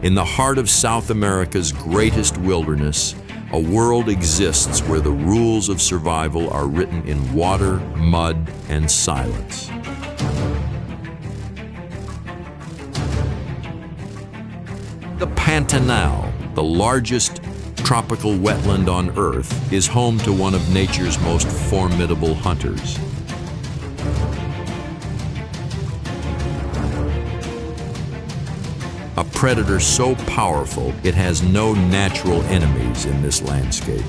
In the heart of South America's greatest wilderness, a world exists where the rules of survival are written in water, mud, and silence. The Pantanal, the largest tropical wetland on Earth, is home to one of nature's most formidable hunters. A predator so powerful it has no natural enemies in this landscape.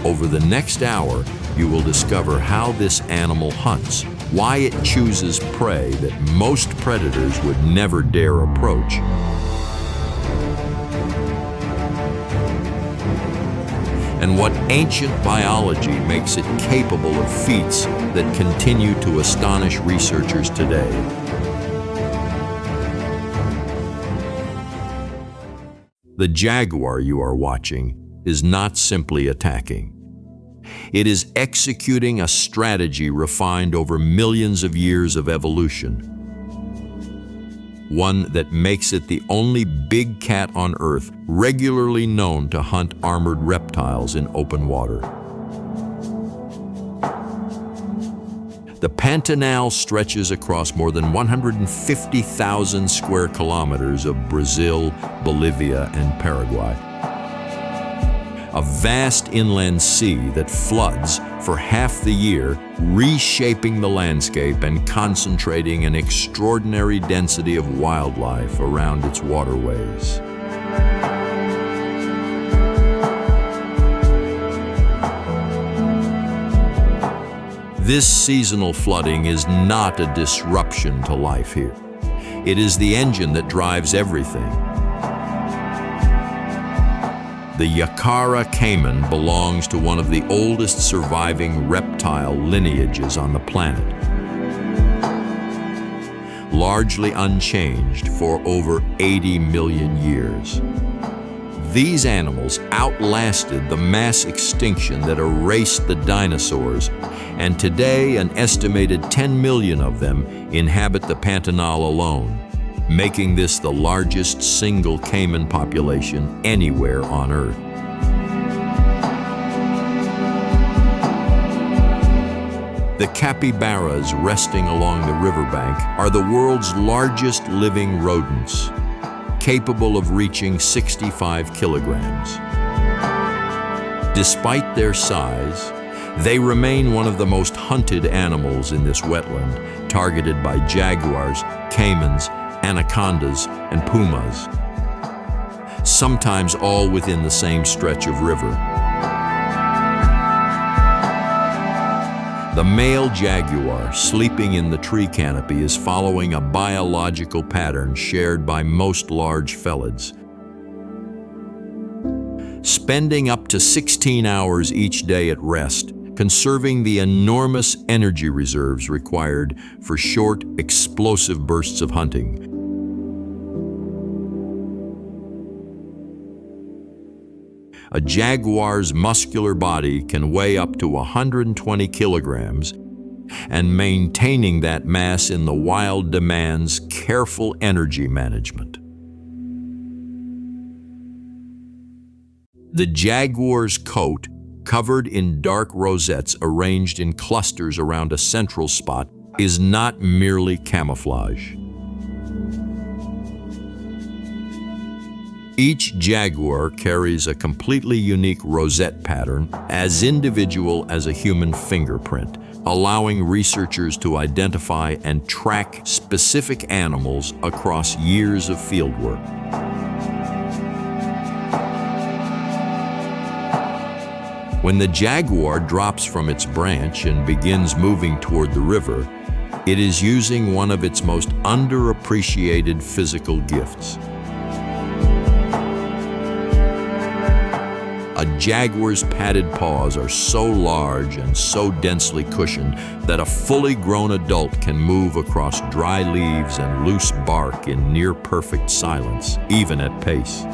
Over the next hour, you will discover how this animal hunts, why it chooses prey that most predators would never dare approach, and what ancient biology makes it capable of feats that continue to astonish researchers today. The jaguar you are watching is not simply attacking. It is executing a strategy refined over millions of years of evolution. One that makes it the only big cat on Earth regularly known to hunt armored reptiles in open water. The Pantanal stretches across more than 150,000 square kilometers of Brazil, Bolivia, and Paraguay. A vast inland sea that floods for half the year, reshaping the landscape and concentrating an extraordinary density of wildlife around its waterways. This seasonal flooding is not a disruption to life here. It is the engine that drives everything. The Yacare caiman belongs to one of the oldest surviving reptile lineages on the planet. Largely unchanged for over 80 million years. These animals outlasted the mass extinction that erased the dinosaurs, and today an estimated 10 million of them inhabit the Pantanal alone, making this the largest single caiman population anywhere on Earth. The capybaras resting along the riverbank are the world's largest living rodents, capable of reaching 65 kilograms. Despite their size, they remain one of the most hunted animals in this wetland, targeted by jaguars, caimans, anacondas, and pumas, sometimes all within the same stretch of river. The male jaguar sleeping in the tree canopy is following a biological pattern shared by most large felids. Spending up to 16 hours each day at rest, conserving the enormous energy reserves required for short, explosive bursts of hunting. A jaguar's muscular body can weigh up to 120 kilograms, and maintaining that mass in the wild demands careful energy management. The jaguar's coat, covered in dark rosettes arranged in clusters around a central spot, is not merely camouflage. Each jaguar carries a completely unique rosette pattern, as individual as a human fingerprint, allowing researchers to identify and track specific animals across years of fieldwork. When the jaguar drops from its branch and begins moving toward the river, it is using one of its most underappreciated physical gifts. A jaguar's padded paws are so large and so densely cushioned that a fully grown adult can move across dry leaves and loose bark in near-perfect silence, even at pace.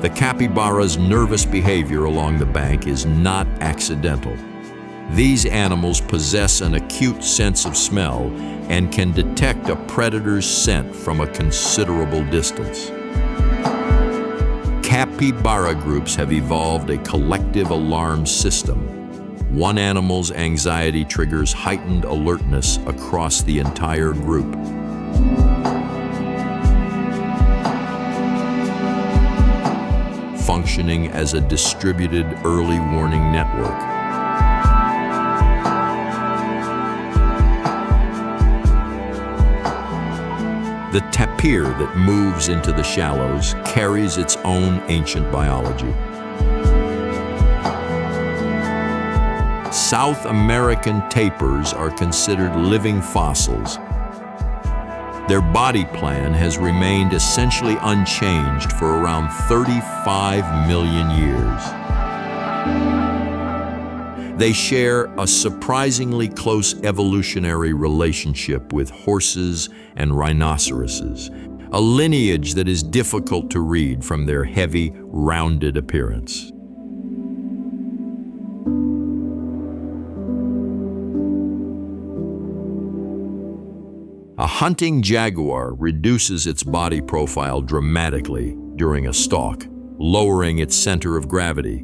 The capybara's nervous behavior along the bank is not accidental. These animals possess an acute sense of smell and can detect a predator's scent from a considerable distance. Capybara groups have evolved a collective alarm system. One animal's anxiety triggers heightened alertness across the entire group. Functioning as a distributed early warning network. The tapir that moves into the shallows carries its own ancient biology. South American tapirs are considered living fossils. Their body plan has remained essentially unchanged for around 35 million years. They share a surprisingly close evolutionary relationship with horses and rhinoceroses, a lineage that is difficult to read from their heavy, rounded appearance. A hunting jaguar reduces its body profile dramatically during a stalk, lowering its center of gravity,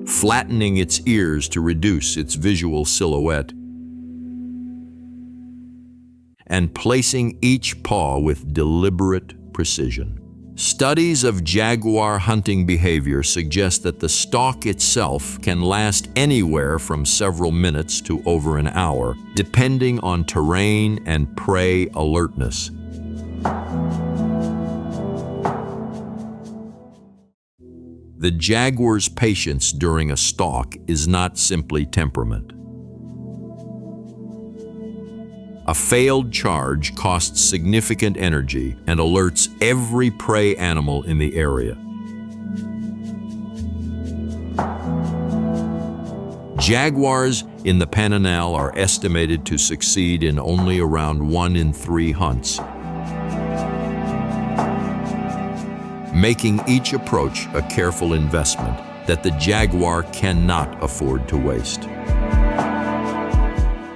flattening its ears to reduce its visual silhouette, and placing each paw with deliberate precision. Studies of jaguar hunting behavior suggest that the stalk itself can last anywhere from several minutes to over an hour, depending on terrain and prey alertness. The jaguar's patience during a stalk is not simply temperament. A failed charge costs significant energy and alerts every prey animal in the area. Jaguars in the Pantanal are estimated to succeed in only around 1 in 3 hunts, making each approach a careful investment that the jaguar cannot afford to waste.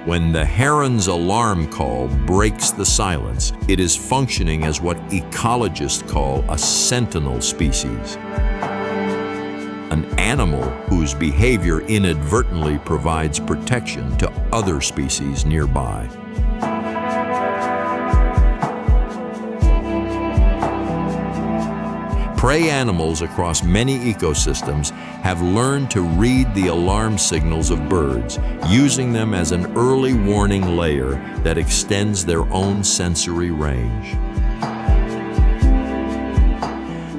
When the heron's alarm call breaks the silence, it is functioning as what ecologists call a sentinel species, an animal whose behavior inadvertently provides protection to other species nearby. Prey animals across many ecosystems have learned to read the alarm signals of birds, using them as an early warning layer that extends their own sensory range.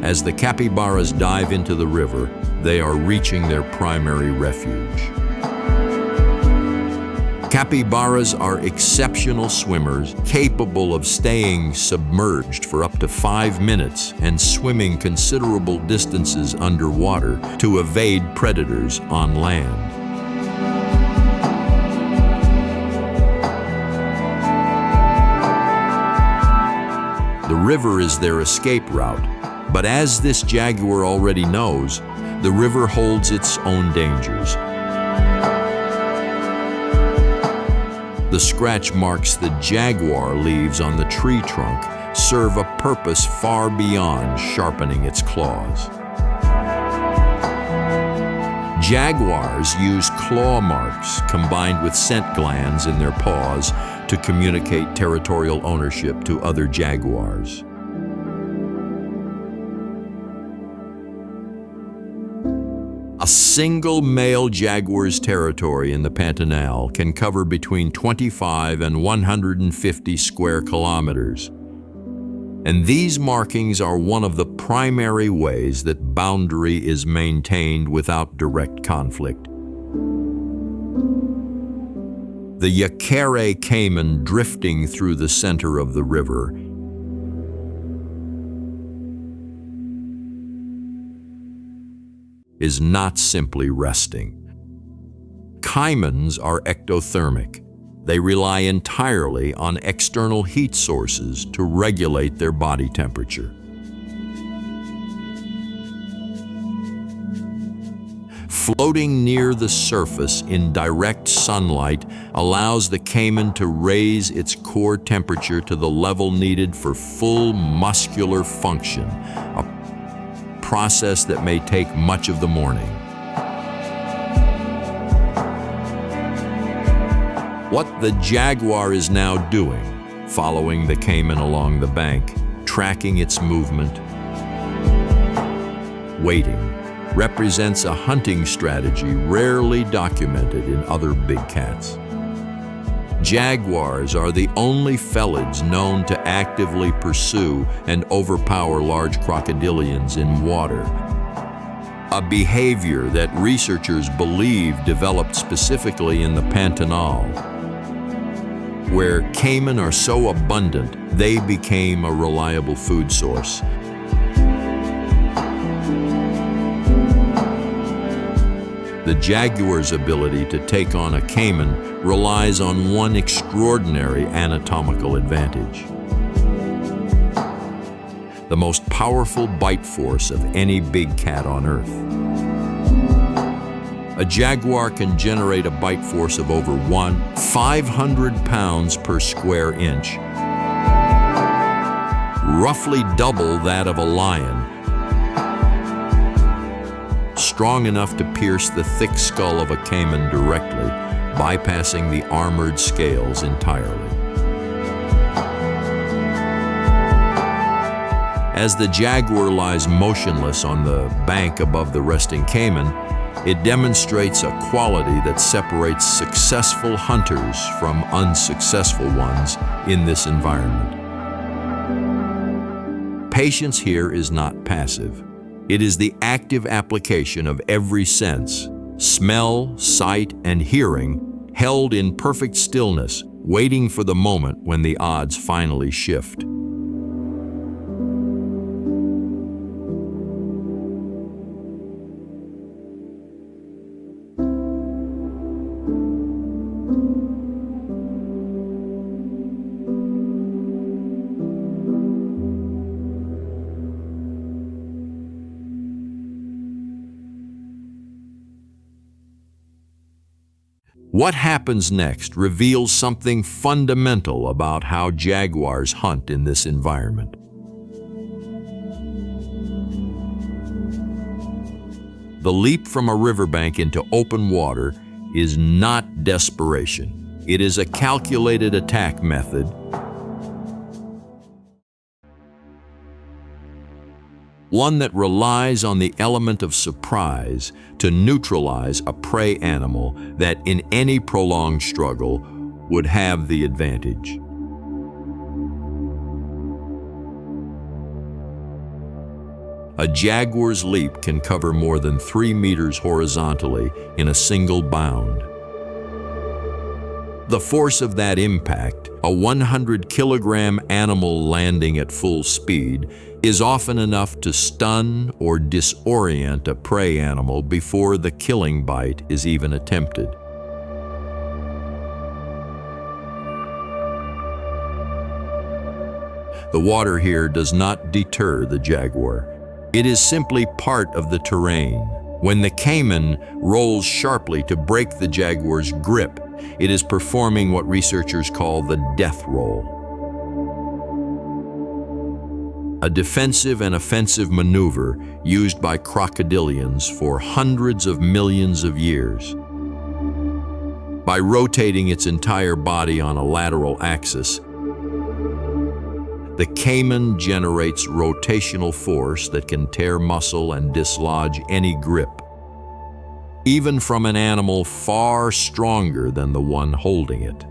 As the capybaras dive into the river, they are reaching their primary refuge. Capybaras are exceptional swimmers, capable of staying submerged for up to 5 minutes and swimming considerable distances underwater to evade predators on land. The river is their escape route, but as this jaguar already knows, the river holds its own dangers. The scratch marks the jaguar leaves on the tree trunk serve a purpose far beyond sharpening its claws. Jaguars use claw marks combined with scent glands in their paws to communicate territorial ownership to other jaguars. A single male jaguar's territory in the Pantanal can cover between 25 and 150 square kilometers. And these markings are one of the primary ways that boundary is maintained without direct conflict. The Yacare caiman drifting through the center of the river is not simply resting. Caimans are ectothermic. They rely entirely on external heat sources to regulate their body temperature. Floating near the surface in direct sunlight allows the caiman to raise its core temperature to the level needed for full muscular function, a process that may take much of the morning. What the jaguar is now doing, following the caiman along the bank, tracking its movement, waiting, represents a hunting strategy rarely documented in other big cats. Jaguars are the only felids known to actively pursue and overpower large crocodilians in water, a behavior that researchers believe developed specifically in the Pantanal, where caiman are so abundant they became a reliable food source. The jaguar's ability to take on a caiman relies on one extraordinary anatomical advantage: the most powerful bite force of any big cat on Earth. A jaguar can generate a bite force of over 500 pounds per square inch, roughly double that of a lion, strong enough to pierce the thick skull of a caiman directly, bypassing the armored scales entirely. As the jaguar lies motionless on the bank above the resting caiman, it demonstrates a quality that separates successful hunters from unsuccessful ones in this environment. Patience here is not passive. It is the active application of every sense, smell, sight, and hearing, held in perfect stillness, waiting for the moment when the odds finally shift. What happens next reveals something fundamental about how jaguars hunt in this environment. The leap from a riverbank into open water is not desperation. It is a calculated attack method, one that relies on the element of surprise to neutralize a prey animal that in any prolonged struggle would have the advantage. A jaguar's leap can cover more than 3 meters horizontally in a single bound. The force of that impact, a 100-kilogram animal landing at full speed, is often enough to stun or disorient a prey animal before the killing bite is even attempted. The water here does not deter the jaguar. It is simply part of the terrain. When the caiman rolls sharply to break the jaguar's grip, it is performing what researchers call the death roll, a defensive and offensive maneuver used by crocodilians for hundreds of millions of years. By rotating its entire body on a lateral axis, the caiman generates rotational force that can tear muscle and dislodge any grip, even from an animal far stronger than the one holding it.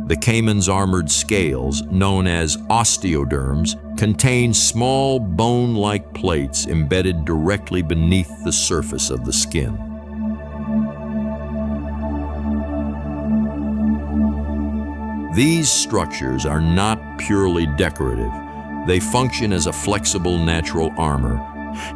The caiman's armored scales, known as osteoderms, contain small bone-like plates embedded directly beneath the surface of the skin. These structures are not purely decorative. They function as a flexible natural armor,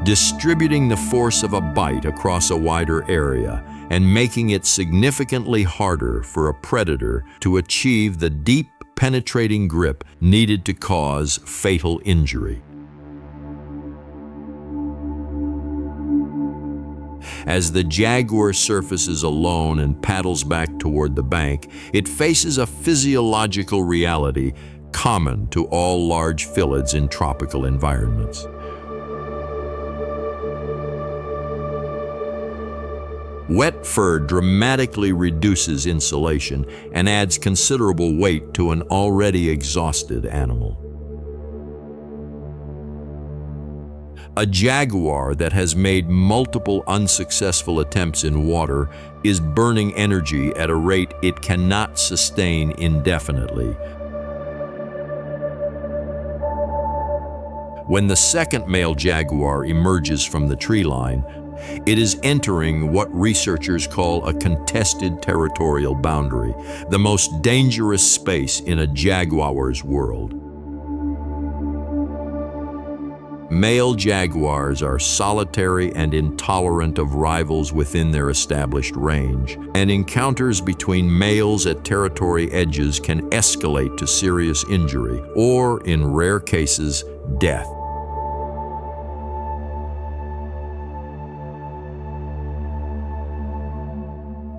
distributing the force of a bite across a wider area and making it significantly harder for a predator to achieve the deep, penetrating grip needed to cause fatal injury. As the jaguar surfaces alone and paddles back toward the bank, it faces a physiological reality common to all large felids in tropical environments. Wet fur dramatically reduces insulation and adds considerable weight to an already exhausted animal. A jaguar that has made multiple unsuccessful attempts in water is burning energy at a rate it cannot sustain indefinitely. When the second male jaguar emerges from the tree line, it is entering what researchers call a contested territorial boundary, the most dangerous space in a jaguar's world. Male jaguars are solitary and intolerant of rivals within their established range, and encounters between males at territory edges can escalate to serious injury or, in rare cases, death.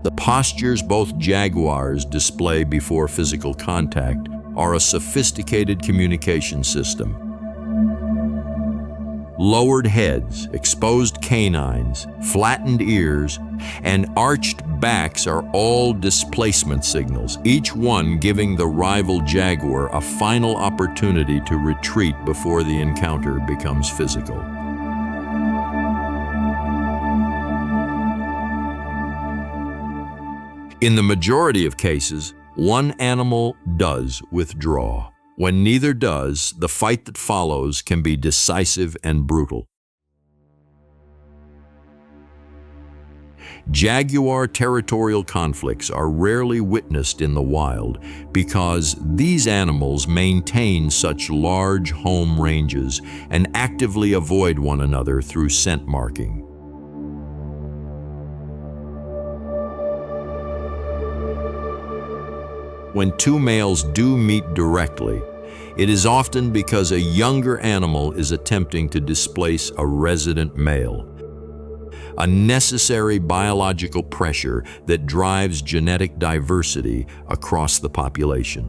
The postures both jaguars display before physical contact are a sophisticated communication system. Lowered heads, exposed canines, flattened ears, and arched backs are all displacement signals, each one giving the rival jaguar a final opportunity to retreat before the encounter becomes physical. In the majority of cases, one animal does withdraw. When neither does, the fight that follows can be decisive and brutal. Jaguar territorial conflicts are rarely witnessed in the wild because these animals maintain such large home ranges and actively avoid one another through scent marking. When two males do meet directly, it is often because a younger animal is attempting to displace a resident male, a necessary biological pressure that drives genetic diversity across the population.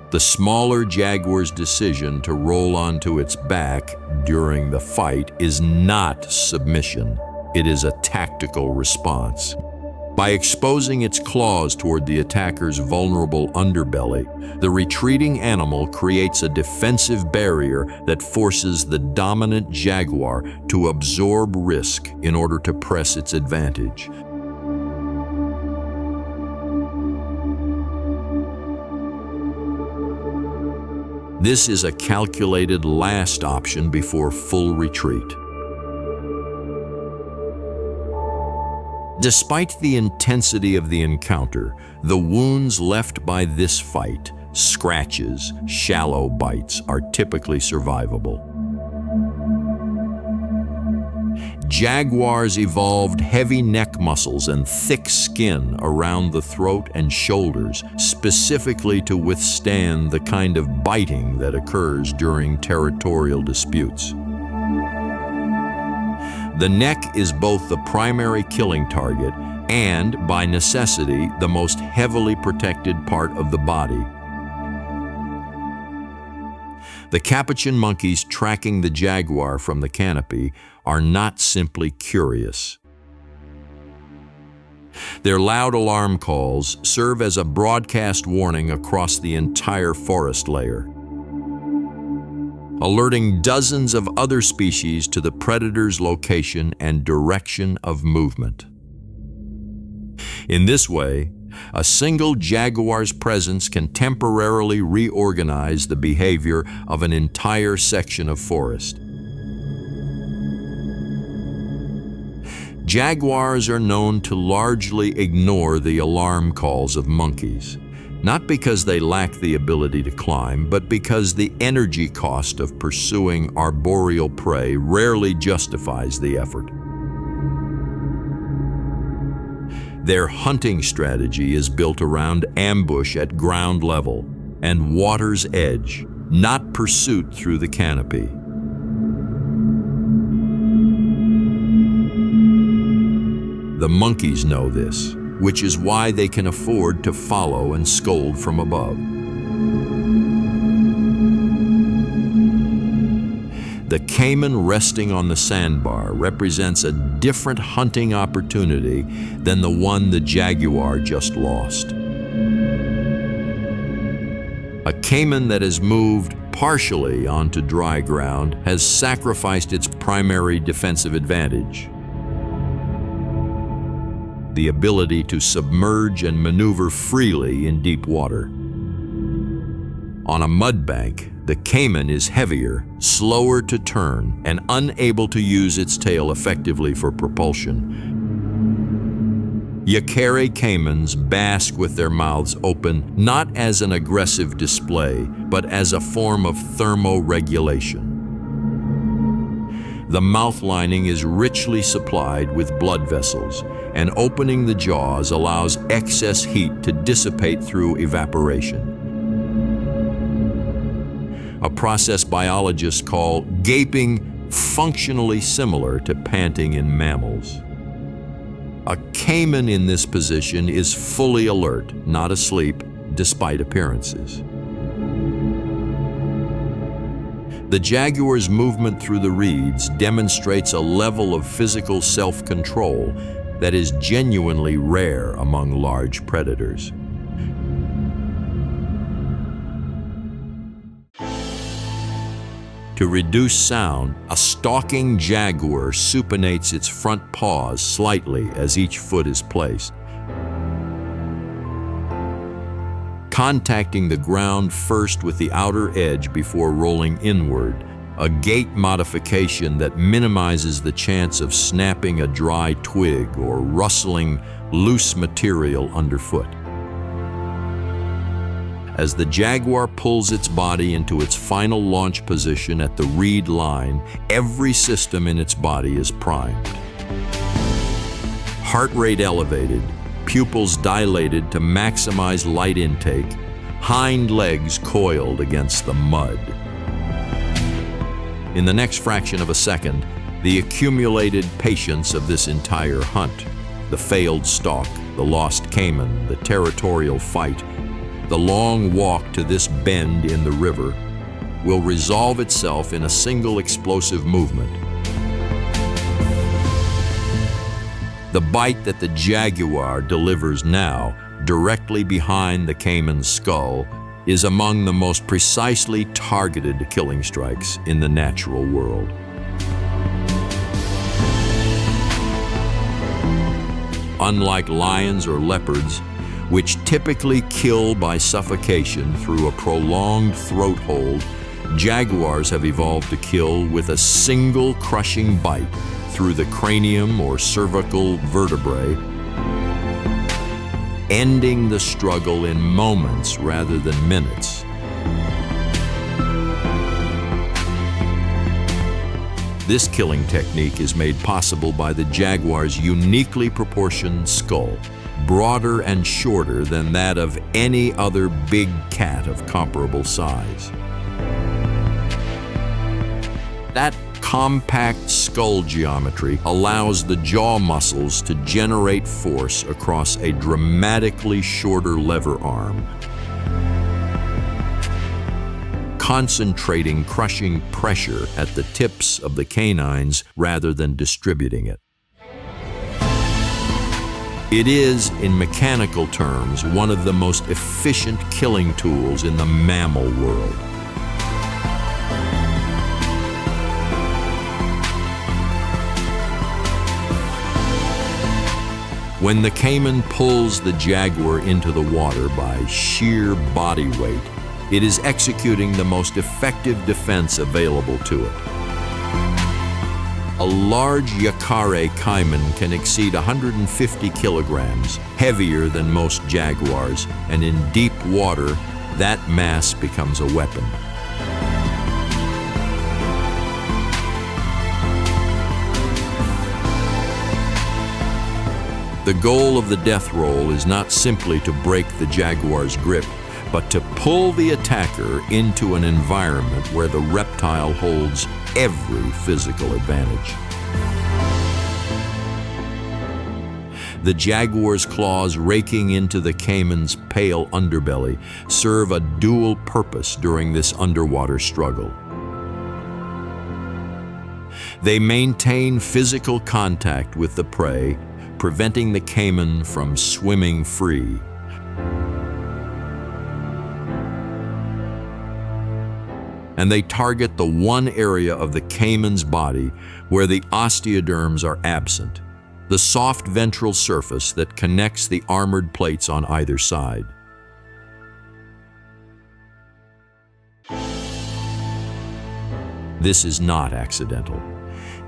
The smaller jaguar's decision to roll onto its back during the fight is not submission. It is a tactical response. By exposing its claws toward the attacker's vulnerable underbelly, the retreating animal creates a defensive barrier that forces the dominant jaguar to absorb risk in order to press its advantage. This is a calculated last option before full retreat. Despite the intensity of the encounter, the wounds left by this fight, scratches, shallow bites, are typically survivable. Jaguars evolved heavy neck muscles and thick skin around the throat and shoulders, specifically to withstand the kind of biting that occurs during territorial disputes. The neck is both the primary killing target and, by necessity, the most heavily protected part of the body. The capuchin monkeys tracking the jaguar from the canopy are not simply curious. Their loud alarm calls serve as a broadcast warning across the entire forest layer, alerting dozens of other species to the predator's location and direction of movement. In this way, a single jaguar's presence can temporarily reorganize the behavior of an entire section of forest. Jaguars are known to largely ignore the alarm calls of monkeys, not because they lack the ability to climb, but because the energy cost of pursuing arboreal prey rarely justifies the effort. Their hunting strategy is built around ambush at ground level and water's edge, not pursuit through the canopy. The monkeys know this, which is why they can afford to follow and scold from above. The caiman resting on the sandbar represents a different hunting opportunity than the one the jaguar just lost. A caiman that has moved partially onto dry ground has sacrificed its primary defensive advantage, the ability to submerge and maneuver freely in deep water. On a mud bank, the caiman is heavier, slower to turn, and unable to use its tail effectively for propulsion. Yacare caimans bask with their mouths open, not as an aggressive display, but as a form of thermoregulation. The mouth lining is richly supplied with blood vessels, and opening the jaws allows excess heat to dissipate through evaporation, a process biologists call gaping, functionally similar to panting in mammals. A caiman in this position is fully alert, not asleep, despite appearances. The jaguar's movement through the reeds demonstrates a level of physical self-control that is genuinely rare among large predators. To reduce sound, a stalking jaguar supinates its front paws slightly as each foot is placed, contacting the ground first with the outer edge before rolling inward, a gait modification that minimizes the chance of snapping a dry twig or rustling loose material underfoot. As the jaguar pulls its body into its final launch position at the reed line, every system in its body is primed. Heart rate elevated, pupils dilated to maximize light intake, hind legs coiled against the mud. In the next fraction of a second, the accumulated patience of this entire hunt, the failed stalk, the lost caiman, the territorial fight, the long walk to this bend in the river, will resolve itself in a single explosive movement. The bite that the jaguar delivers now, directly behind the caiman's skull, is among the most precisely targeted killing strikes in the natural world. Unlike lions or leopards, which typically kill by suffocation through a prolonged throat hold, jaguars have evolved to kill with a single crushing bite through the cranium or cervical vertebrae, ending the struggle in moments rather than minutes. This killing technique is made possible by the jaguar's uniquely proportioned skull, broader and shorter than that of any other big cat of comparable size. That compact skull geometry allows the jaw muscles to generate force across a dramatically shorter lever arm, concentrating crushing pressure at the tips of the canines rather than distributing it. It is, in mechanical terms, one of the most efficient killing tools in the mammal world. When the caiman pulls the jaguar into the water by sheer body weight, it is executing the most effective defense available to it. A large Yacare caiman can exceed 150 kilograms, heavier than most jaguars, and in deep water, that mass becomes a weapon. The goal of the death roll is not simply to break the jaguar's grip, but to pull the attacker into an environment where the reptile holds every physical advantage. The jaguar's claws raking into the caiman's pale underbelly serve a dual purpose during this underwater struggle. They maintain physical contact with the prey, preventing the caiman from swimming free. And they target the one area of the caiman's body where the osteoderms are absent, the soft ventral surface that connects the armored plates on either side. This is not accidental.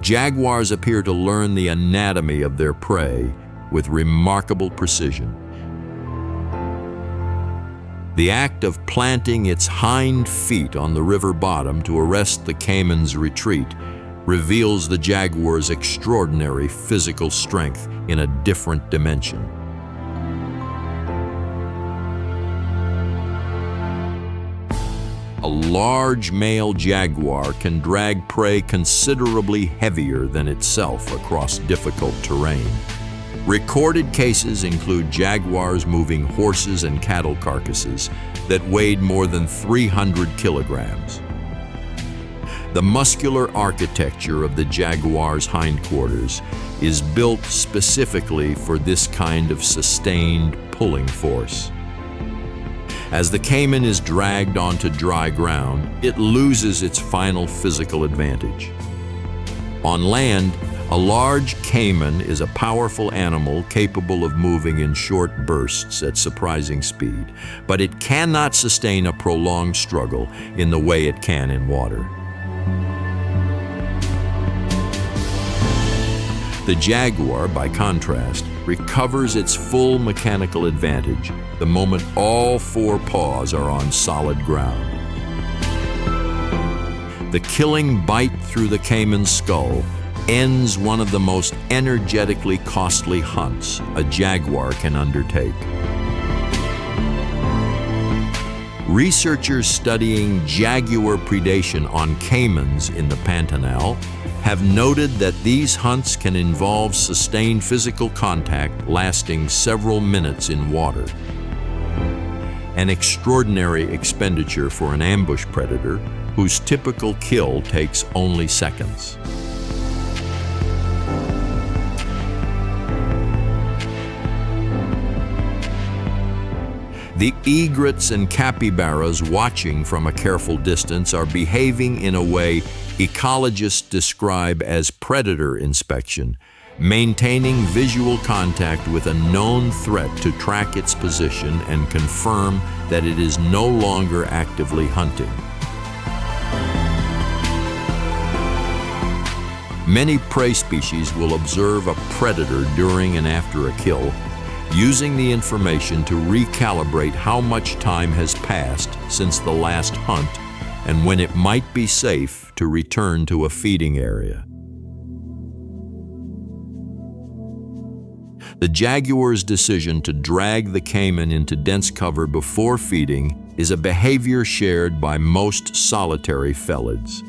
Jaguars appear to learn the anatomy of their prey with remarkable precision. The act of planting its hind feet on the river bottom to arrest the caiman's retreat reveals the jaguar's extraordinary physical strength in a different dimension. A large male jaguar can drag prey considerably heavier than itself across difficult terrain. Recorded cases include jaguars moving horses and cattle carcasses that weighed more than 300 kilograms. The muscular architecture of the jaguar's hindquarters is built specifically for this kind of sustained pulling force. As the caiman is dragged onto dry ground, it loses its final physical advantage. On land, a large caiman is a powerful animal capable of moving in short bursts at surprising speed, but it cannot sustain a prolonged struggle in the way it can in water. The jaguar, by contrast, recovers its full mechanical advantage the moment all four paws are on solid ground. The killing bite through the caiman's skull ends one of the most energetically costly hunts a jaguar can undertake. Researchers studying jaguar predation on caimans in the Pantanal have noted that these hunts can involve sustained physical contact lasting several minutes in water. An extraordinary expenditure for an ambush predator whose typical kill takes only seconds. The egrets and capybaras watching from a careful distance are behaving in a way ecologists describe as predator inspection, maintaining visual contact with a known threat to track its position and confirm that it is no longer actively hunting. Many prey species will observe a predator during and after a kill, using the information to recalibrate how much time has passed since the last hunt and when it might be safe to return to a feeding area. The jaguar's decision to drag the caiman into dense cover before feeding is a behavior shared by most solitary felids.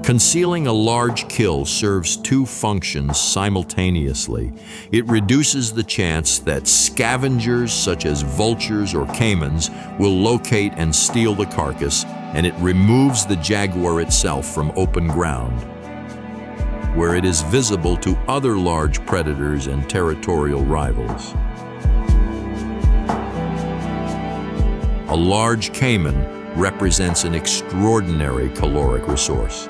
Concealing a large kill serves two functions simultaneously. It reduces the chance that scavengers such as vultures or caimans will locate and steal the carcass, and it removes the jaguar itself from open ground, where it is visible to other large predators and territorial rivals. A large caiman represents an extraordinary caloric resource.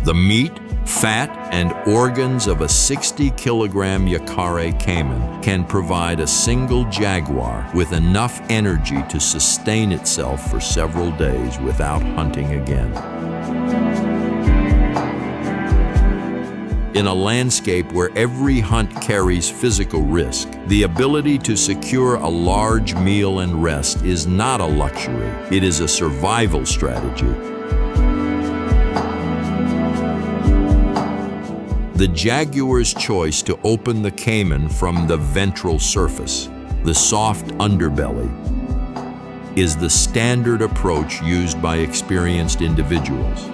The meat, fat, and organs of a 60-kilogram Yacare caiman can provide a single jaguar with enough energy to sustain itself for several days without hunting again. In a landscape where every hunt carries physical risk, the ability to secure a large meal and rest is not a luxury, it is a survival strategy. The jaguar's choice to open the caiman from the ventral surface, the soft underbelly, is the standard approach used by experienced individuals.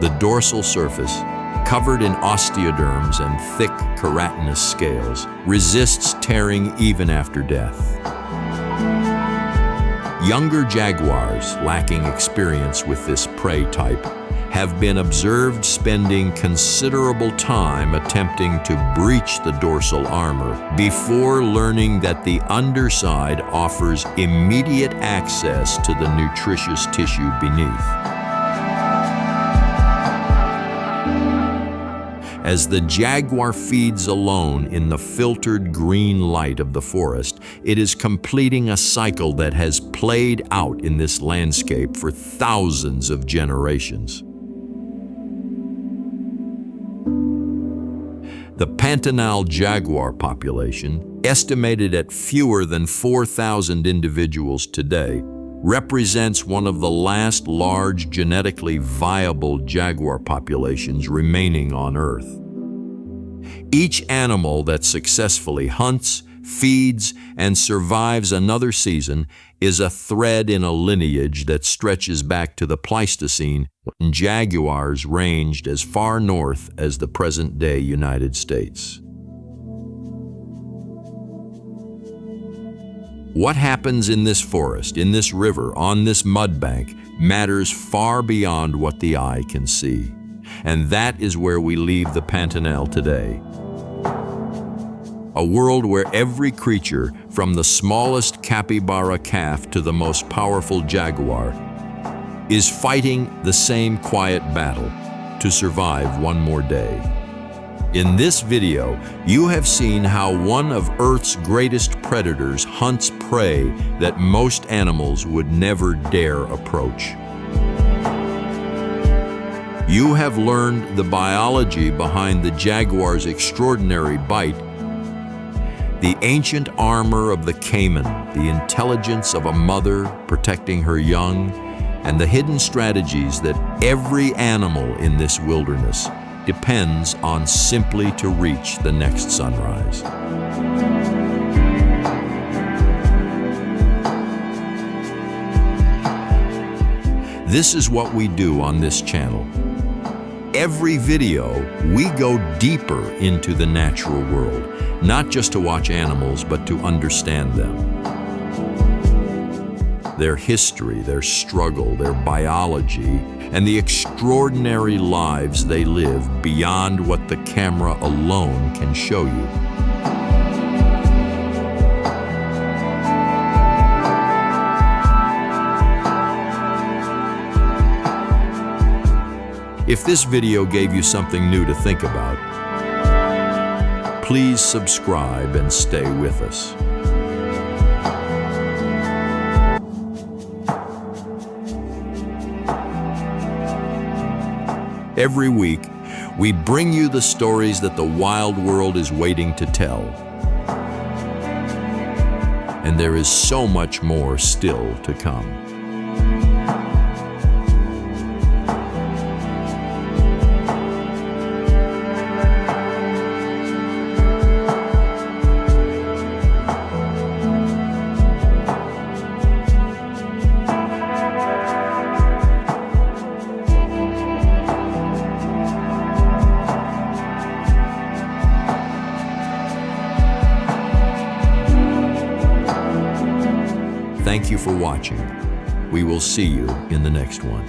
The dorsal surface, covered in osteoderms and thick keratinous scales, resists tearing even after death. Younger jaguars, lacking experience with this prey type, have been observed spending considerable time attempting to breach the dorsal armor before learning that the underside offers immediate access to the nutritious tissue beneath. As the jaguar feeds alone in the filtered green light of the forest, it is completing a cycle that has played out in this landscape for thousands of generations. The Pantanal jaguar population, estimated at fewer than 4,000 individuals today, represents one of the last large genetically viable jaguar populations remaining on Earth. Each animal that successfully hunts, feeds, and survives another season is a thread in a lineage that stretches back to the Pleistocene, when jaguars ranged as far north as the present-day United States. What happens in this forest, in this river, on this mudbank, matters far beyond what the eye can see. And that is where we leave the Pantanal today. A world where every creature, from the smallest capybara calf to the most powerful jaguar, is fighting the same quiet battle to survive one more day. In this video, you have seen how one of Earth's greatest predators hunts prey that most animals would never dare approach. You have learned the biology behind the jaguar's extraordinary bite, the ancient armor of the Caiman, the intelligence of a mother protecting her young, and the hidden strategies that every animal in this wilderness depends on simply to reach the next sunrise. This is what we do on this channel. Every video, we go deeper into the natural world, not just to watch animals, but to understand them. Their history, their struggle, their biology, and the extraordinary lives they live beyond what the camera alone can show you. If this video gave you something new to think about, please subscribe and stay with us. Every week, we bring you the stories that the wild world is waiting to tell. And there is so much more still to come. Thank you for watching. We will see you in the next one.